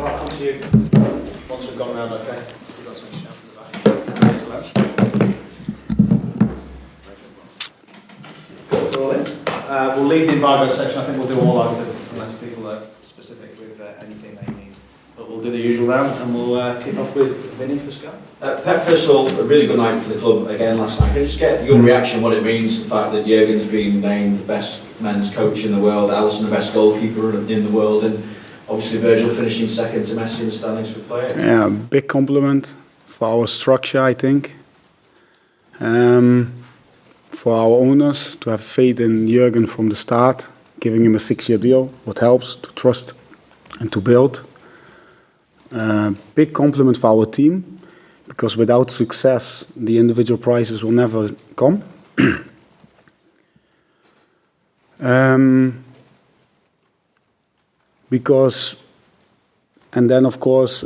I'll come to you once we've gone around, okay? You've got some shout at the back. We'll leave the embargo section. I think we'll do all over unless people are specific with anything they need. But we'll do the usual round and we'll kick off with Vinny for Sky. Pep, first of all, a really good night for the club again last night. Can you just get your reaction, what it means, the fact that Jurgen's been named the best men's coach in the world, Alisson the best goalkeeper in the world, and obviously Virgil finishing second to Messi in the standings for player? Yeah, big compliment for our structure, I think. For our owners to have faith in Jurgen from the start, giving him a 6-year deal, what helps to trust and to build. Big compliment for our team, because without success, the individual prizes will never come. And then of course,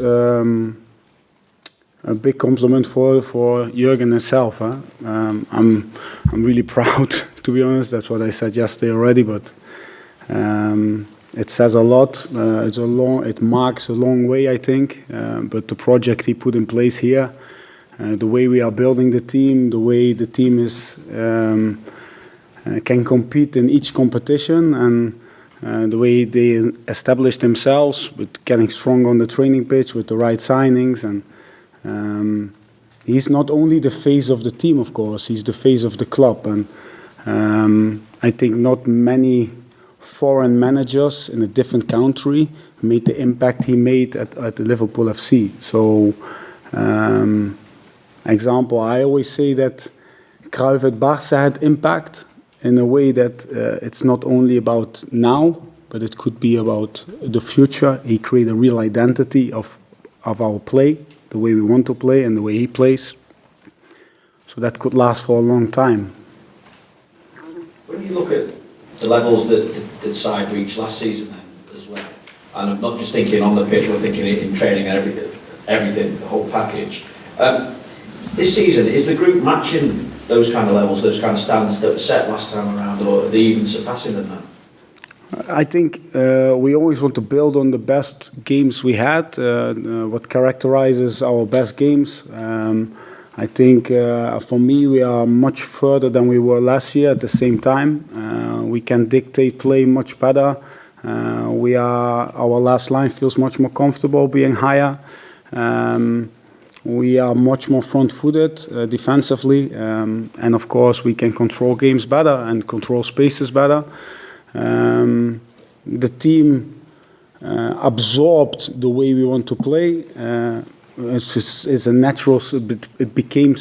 a big compliment for Jurgen himself. Huh? I'm really proud, to be honest. That's what I said yesterday already, but it says a lot. It marks a long way, I think. But the project he put in place here, the way we are building the team, the way the team is can compete in each competition, and the way they established themselves with getting strong on the training pitch with the right signings. And he's not only the face of the team, of course, he's the face of the club. And I think not many foreign managers in a different country made the impact he made at the Liverpool FC. So, example, I always say that Cruyff at Barca had impact in a way that it's not only about now, but it could be about the future. He created a real identity of our play, the way we want to play and the way he plays. So that could last for a long time. When you look at the levels that the side reached last season then as well, and I'm not just thinking on the pitch, we're thinking in training and everything, the whole package. This season, is the group matching those kind of levels, those kind of standards that were set last time around, or are they even surpassing them now? I think we always want to build on the best games we had, what characterizes our best games. I think for me we are much further than we were last year at the same time. We can dictate play much better. Our last line feels much more comfortable being higher. We are much more front-footed defensively, and of course we can control games better and control spaces better. The team absorbed the way we want to play. It's a natural. It became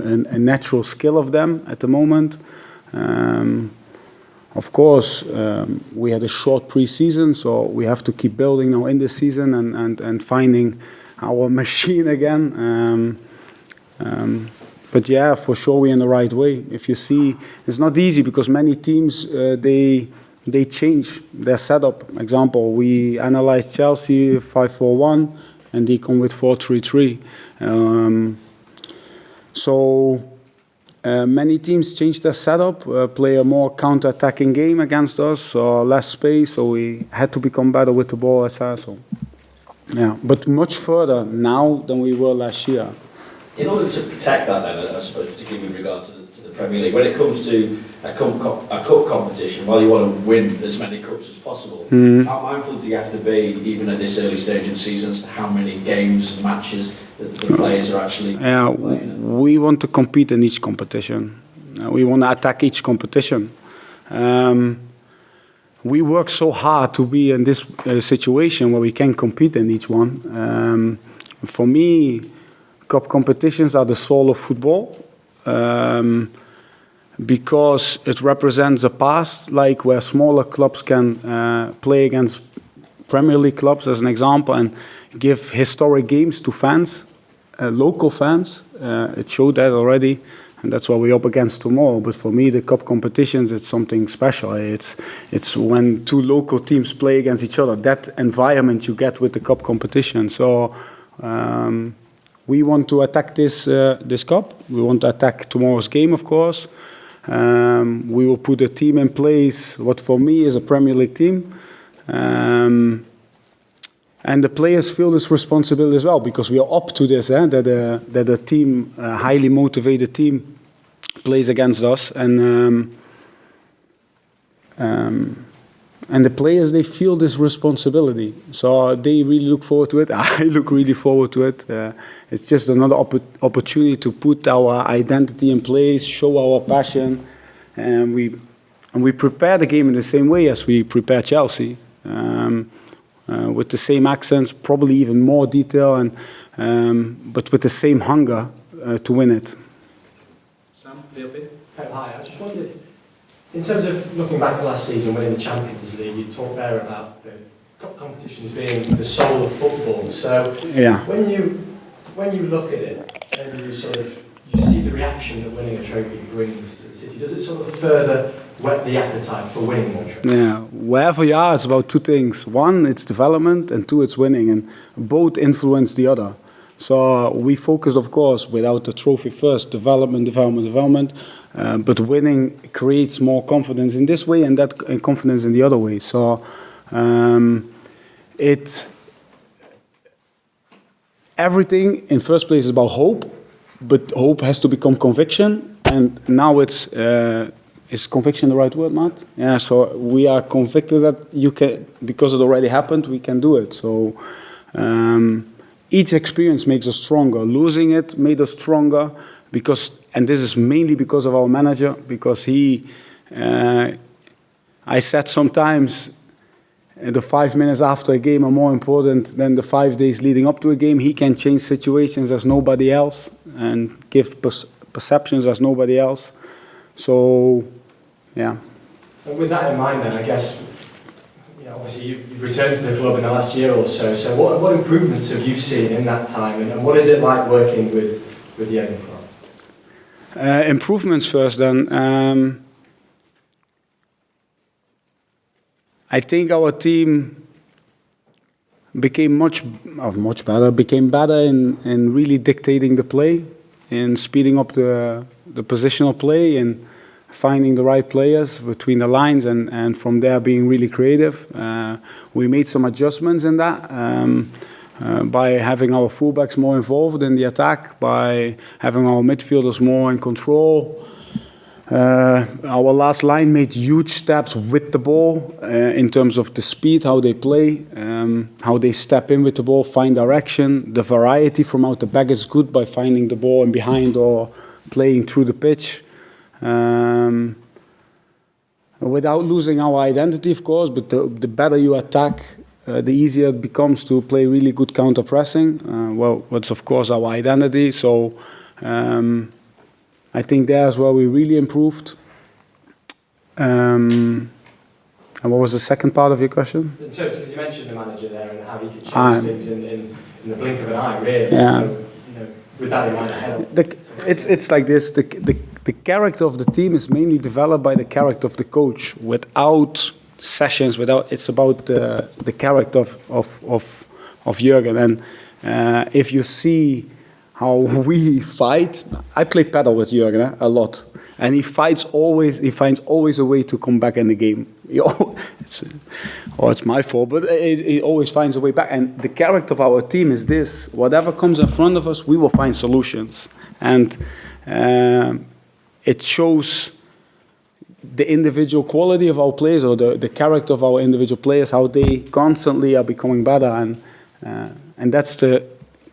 a natural skill of them at the moment. Of course, we had a short pre-season, so we have to keep building now in the season and finding our machine again. But yeah, for sure we're in the right way. If you see, it's not easy because many teams they change their setup. Example, we analyzed Chelsea 5-4-1 and they come with 4-3-3. Many teams change their setup, play a more counter-attacking game against us, or less space. So we had to become better with the ball, etc. So, yeah, but much further now than we were last year. In order to protect that then, I suppose, particularly with regard to the Premier League, when it comes to a cup competition, while you want to win as many cups as possible, how mindful do you have to be, even at this early stage in the season, as to how many games, matches that the players are actually playing? We want to compete in each competition. We want to attack each competition. We work so hard to be in this situation where we can compete in each one. For me, cup competitions are the soul of football, because it represents a past, like where smaller clubs can play against Premier League clubs, as an example, and give historic games to fans, local fans. It showed that already, and that's what we're up against tomorrow. But for me, the cup competitions, it's something special. It's when two local teams play against each other. That environment you get with the cup competition. So. We want to attack this cup. We want to attack tomorrow's game, of course. We will put a team in place, what for me is a Premier League team. And the players feel this responsibility as well, because we are up to this, that a team, a highly motivated team, plays against us, and the players, they feel this responsibility, so they really look forward to it. I look really forward to it. It's just another opportunity to put our identity in place, show our passion, and we prepare the game in the same way as we prepare Chelsea, with the same accents, probably even more detail, and but with the same hunger to win it. Sam, VLP? Hi, I just wondered, in terms of looking back at last season, winning the Champions League, you talked there about the cup competitions being the soul of football. So Yeah. when you look at it and you see the reaction that winning a trophy brings to the city, does it sort of further whet the appetite for winning more trophies? Yeah, wherever you are, it's about two things. One, it's development, and two, it's winning, and both influence the other. So we focused, of course, without the trophy first, development, but winning creates more confidence in this way and that and confidence in the other way. So everything in first place is about hope, but hope has to become conviction, and now is conviction the right word, Matt? Yeah, so we are convicted that you can, because it already happened, we can do it. So each experience makes us stronger. Losing it made us stronger because, and this is mainly because of our manager, because he, I said sometimes the 5 minutes after a game are more important than the 5 days leading up to a game. He can change situations as nobody else and give perceptions as nobody else. So, yeah. And with that in mind then, I guess, obviously you've returned to the club in the last year or so, so what improvements have you seen in that time, and what is it like working with the Jurgen Klopp? Improvements first then. I think our team became much better, became better in really dictating the play, in speeding up the positional play, and finding the right players between the lines, and from there being really creative. We made some adjustments in that by having our fullbacks more involved in the attack, by having our midfielders more in control. Our last line made huge steps with the ball in terms of the speed, how they play, how they step in with the ball, find direction. The variety from out the back is good by finding the ball and behind or playing through the pitch. Without losing our identity, of course, but the better you attack, the easier it becomes to play really good counter-pressing. What's of course our identity. So I think there's where we really improved. And what was the second part of your question? So, because you mentioned the manager there and how he could change things in the blink of an eye, really. Yeah. So, with that in mind, ahead. It's like this. The character of the team is mainly developed by the character of the coach. Without sessions, it's about the character of Jurgen. And if you see how we fight, I play paddle with Jurgen a lot, and he finds always a way to come back in the game. It's my fault, but he always finds a way back. And the character of our team is this: whatever comes in front of us, we will find solutions. And it shows the individual quality of our players, or the character of our individual players, how they constantly are becoming better. And that's the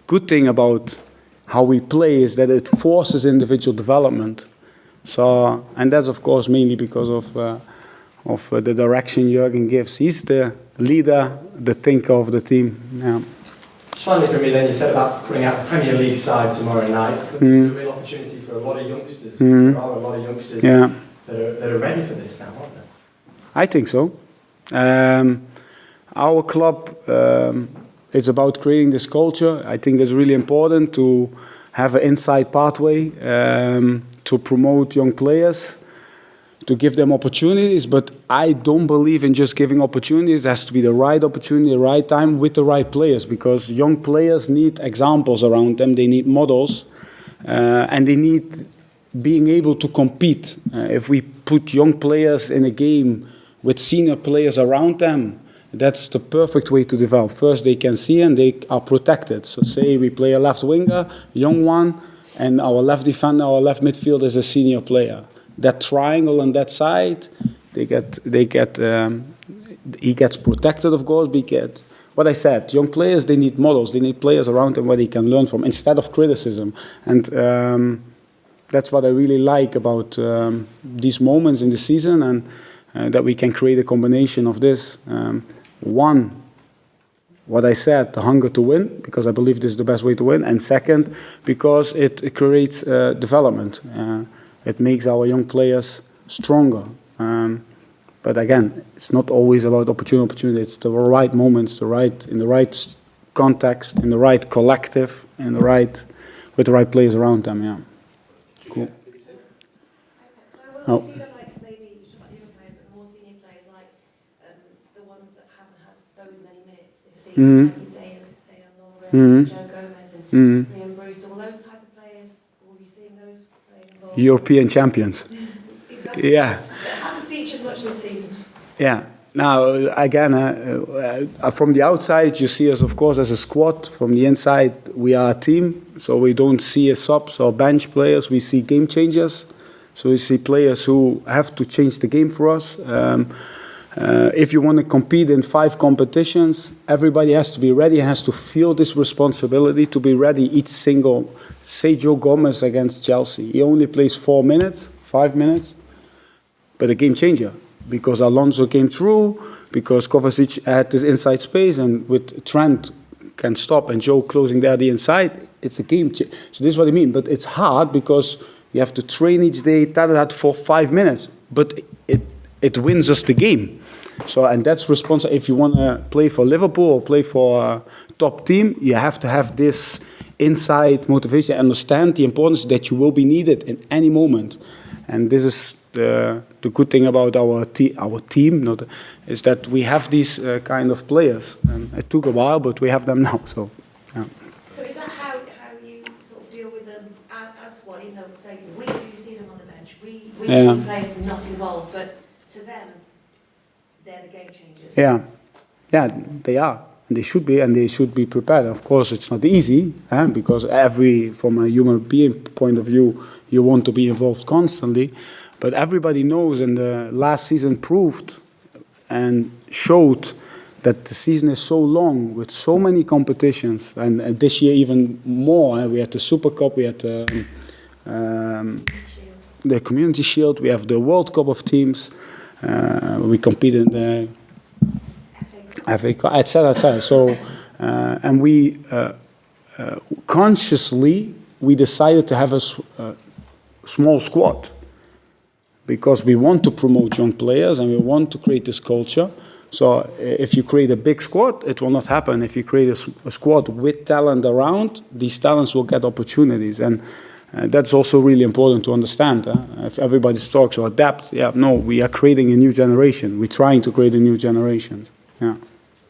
good thing about how we play, is that it forces individual development. So, and that's of course mainly because of the direction Jurgen gives. He's the leader, the thinker of the team. Yeah. Just finally for me then, you said about putting out the Premier League side tomorrow night. It's a real opportunity for a lot of youngsters. There are a lot of youngsters that are ready for this now, aren't they? I think so. Our club is about creating this culture. I think it's really important to have an inside pathway to promote young players, to give them opportunities. But I don't believe in just giving opportunities. It has to be the right opportunity, the right time, with the right players, because young players need examples around them. They need models, and they need being able to compete. If we put young players in a game with senior players around them, That's the perfect way to develop. First, they can see and they are protected. So say we play a left winger, young one, and our left defender, our left midfielder is a senior player. That triangle on that side, he gets protected, of course. What I said, young players, they need models. They need players around them where they can learn from instead of criticism. And that's what I really like about these moments in the season, and that we can create a combination of this. One, what I said, the hunger to win, because I believe this is the best way to win. And second, because it creates development. It makes our young players stronger. But again, it's not always about opportunity. It's the right moments, in the right context, in the right collective, with the right players around them. Yeah. Cool. So will we see the likes, maybe you talk about younger players, but more senior players like the ones that haven't had those many minutes this season, like Dejan Lovren, Joe Gomez, and Liam Brewster? Will those type of players, will we be seeing those players involved? European champions. Exactly. Yeah. They haven't featured much this season. Yeah. Now, again, from the outside, you see us, of course, as a squad. From the inside, we are a team. So we don't see as subs or bench players. We see game changers. So we see players who have to change the game for us. If you want to compete in 5 competitions, everybody has to be ready, has to feel this responsibility to be ready each single. Say Joe Gomez against Chelsea. He only plays 4 minutes, 5 minutes, but a game changer. Because Alonso came through, because Kovacic had this inside space, and with Trent can stop and Joe closing there the inside, it's a game changer. So this is what I mean. But it's hard because you have to train each day, for 5 minutes. But it wins us the game. So, and that's responsible. If you want to play for Liverpool or play for a top team, you have to have this inside motivation, understand the importance that you will be needed in any moment. And this is the good thing about our team is that we have these kind of players. And it took a while, but we have them now. So, yeah. So is that how you sort of deal with them as squad? Even though say we do see them on the bench, we see players not involved, but to them, they're the game changers. Yeah, they are. And they should be prepared. Of course, it's not easy, because from a human being point of view, you want to be involved constantly. But everybody knows, and the last season proved and showed that the season is so long with so many competitions, and this year even more. We had the Super Cup, we had the Community Shield, we have the World Cup of teams, we compete in the FA Cup, etc. So, and we consciously we decided to have a small squad, because we want to promote young players and we want to create this culture. So if you create a big squad, it will not happen. If you create a squad with talent around, these talents will get opportunities. And that's also really important to understand. If everybody talks about depth, we are creating a new generation. We're trying to create a new generation. Yeah.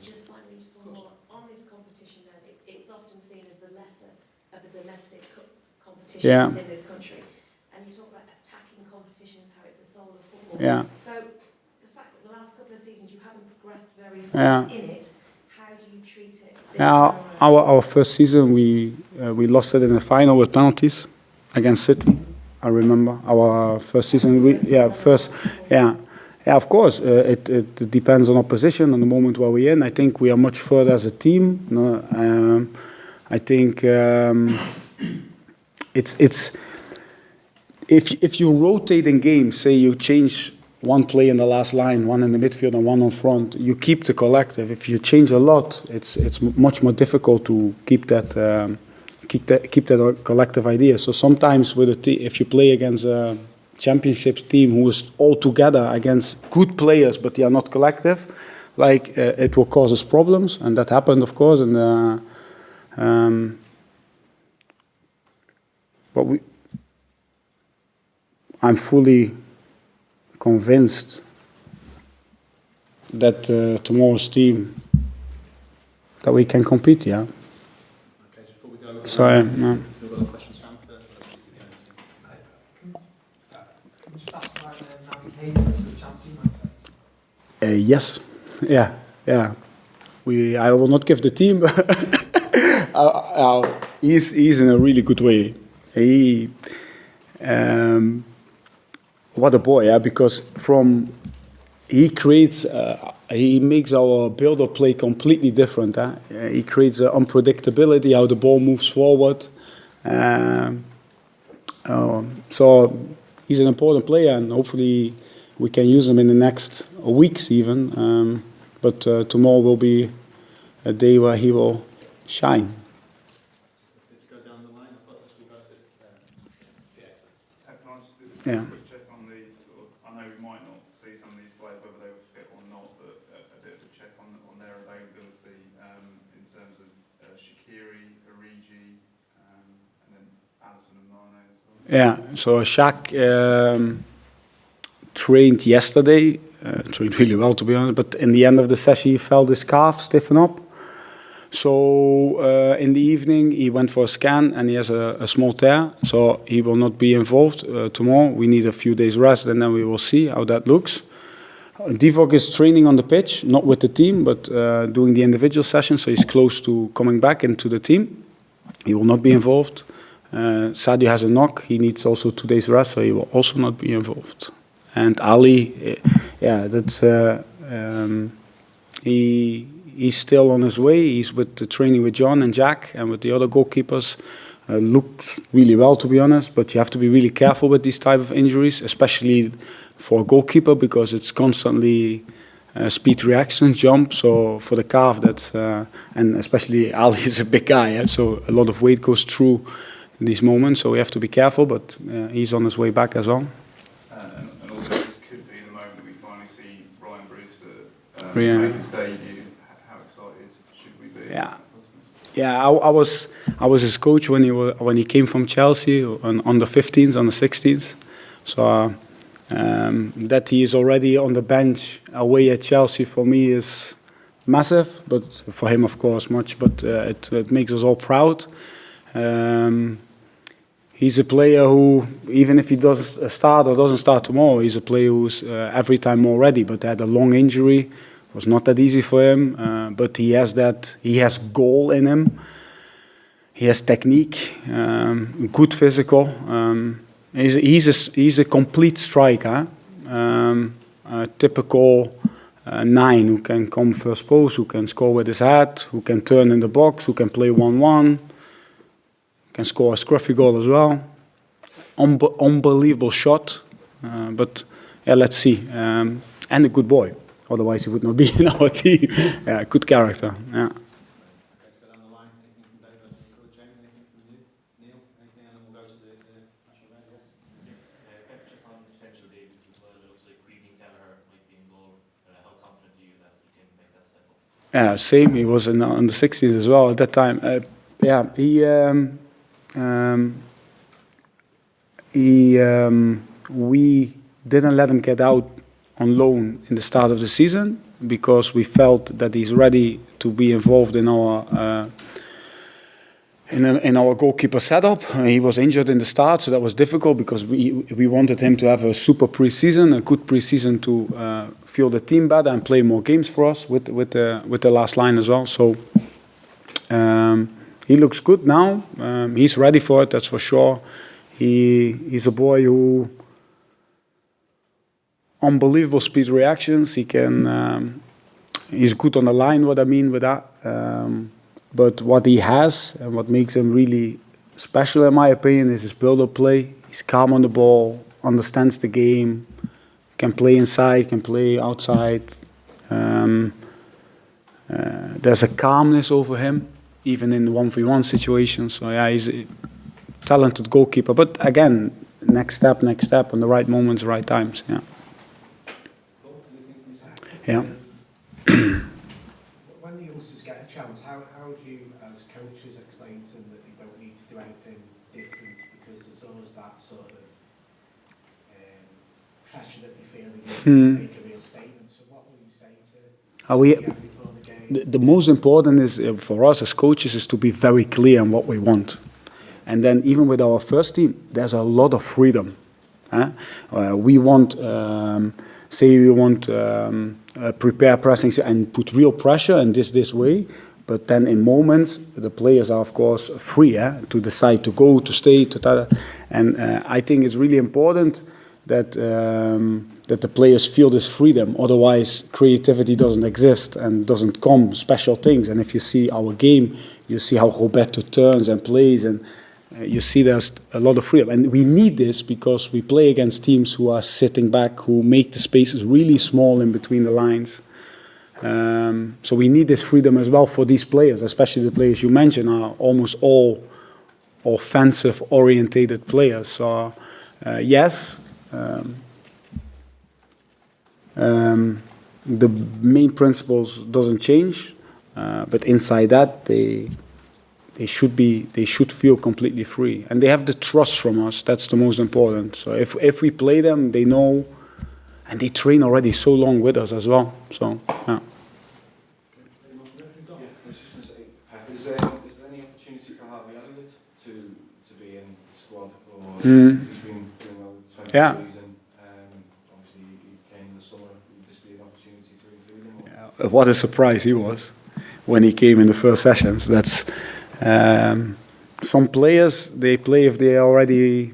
Just finally, just one more. On this competition then, it's often seen as the lesser of the domestic competitions in this country. And you talk about attacking competitions, how it's the soul of football. Yeah. So the fact that the last couple of seasons you haven't progressed very far in it, how do you treat it? Our first season, we lost it in the final with penalties against City. I remember our first season. Of course, it depends on opposition, on the moment where we're in. I think we are much further as a team. I think it's if you rotate in games, say you change one play in the last line, one in the midfield and one on front, you keep the collective. If you change a lot, it's much more difficult to keep that collective idea. So sometimes with a if you play against a championships team who is all together against good players, but they are not collective, it will cause us problems, and that happened, of course. And but I'm fully convinced that tomorrow's team, that we can compete. Yeah. Okay, before we go, Sorry. No. we've got a question, Sam, first. Just ask about Navigator, the chance you might play. Yes. Yeah. yeah, I will not give the team, but he's in a really good way. What a boy, yeah, because he makes our build-up play completely different. He creates unpredictability, how the ball moves forward. So he's an important player, and hopefully we can use him in the next weeks even. But tomorrow will be a day where he will shine. Did you go down the line? I thought that's reversed it. Can I just do Yeah. a quick check on the sort of, I know we might not see some of these players whether they were fit or not, but a bit of a check on their availability in terms of Shaqiri, Origi, and then Alisson and Mane as well. Yeah, so Shaq trained yesterday, trained really well to be honest, but in the end of the session he felt his calf stiffen up. So in the evening he went for a scan and he has a small tear, so he will not be involved tomorrow. We need a few days rest and then we will see how that looks. Divock is training on the pitch, not with the team, but doing the individual session, so he's close to coming back into the team. He will not be involved. Sadio has a knock, he needs also 2 days rest, so he will also not be involved. And Ali, yeah, that's he's still on his way. He's with the training with John and Jack and with the other goalkeepers. Looks really well, to be honest, but you have to be really careful with these type of injuries, especially for a goalkeeper, because it's constantly speed reactions, jump. So for the calf, that's and especially Ali is a big guy, yeah? So a lot of weight goes through these moments. So we have to be careful, but he's on his way back as well. And also this could be the moment we finally see Ryan Brewster Yeah. make his debut. How excited should we be? Yeah. Yeah, I was his coach when he came from Chelsea on the 15s, on the 16s. So that he is already on the bench away at Chelsea for me is massive, but for him of course much. But it makes us all proud. He's a player who, even if he doesn't start or doesn't start tomorrow, he's a player who's every time more ready. But had a long injury, it was not that easy for him. But he has goal in him. He has technique, good physical. He's a complete striker. A typical 9 who can come first post, who can score with his head, who can turn in the box, who can play 1-1. Can score a scruffy goal as well. Unbelievable shot. But yeah, let's see. And a good boy. Otherwise, he would not be in our team. Yeah, good character. Yeah. Yeah, same. He was on the 60s as well at that time. Yeah, we didn't let him get out on loan in the start of the season because we felt that he's ready to be involved in our in our goalkeeper setup. He was injured in the start, so that was difficult because we wanted him to have a super pre-season, a good pre-season to feel the team better and play more games for us with the last line as well. So he looks good now. He's ready for it, that's for sure. He's a boy who unbelievable speed reactions. He can. He's good on the line. What I mean with that. But what he has and what makes him really special, in my opinion, is his build-up play. He's calm on the ball, understands the game, can play inside, can play outside. There's a calmness over him, even in 1v1 situations. So yeah, he's a talented goalkeeper. But again, next step, on the right moments, right times. Yeah. Yeah. When the youngsters get a chance, how do you, as coaches, explain to them that they don't need to do anything different because there's always that sort of pressure that they feel they need to make a real statement? So what will you say to them before the game? The most important is for us as coaches is to be very clear on what we want. And then even with our first team, there's a lot of freedom. We want, say we want prepare pressing and put real pressure in this way. But then in moments, the players are of course free to decide to go, to stay, and I think it's really important that that the players feel this freedom. Otherwise, creativity doesn't exist and doesn't come special things. And if you see our game, you see how Roberto turns and plays, and you see there's a lot of freedom. And we need this because we play against teams who are sitting back, who make the spaces really small in between the lines. So we need this freedom as well for these players, especially the players you mentioned are almost all offensive-orientated players. So yes, the main principles doesn't change, but inside that they should feel completely free, and they have the trust from us. That's the most important. So if we play them, they know, and they train already so long with us as well. So yeah. Is there any opportunity for Harvey Elliott to be in the squad, or he's been doing well with 20 Yeah. season? Obviously, he came in the summer. Would this be an opportunity to include him? Or? Yeah, what a surprise he was when he came in the first sessions. That's some players, they play if they already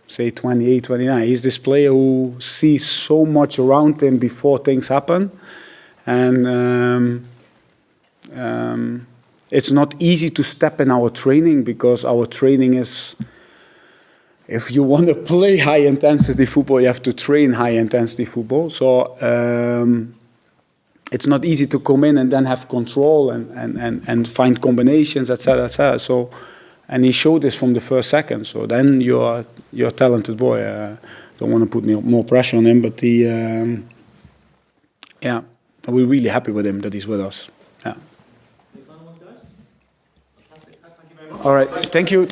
say 28, 29. He's this player who sees so much around him before things happen, and it's not easy to step in our training, because our training is, if you want to play high intensity football, you have to train high intensity football. So it's not easy to come in and then have control and find combinations, etc., etc. So, and he showed this from the first second. So then you're a talented boy. Don't want to put more pressure on him, but yeah, we're really happy with him that he's with us. Yeah. Any final ones, guys? Fantastic. Thank you very much. All right. Thank you.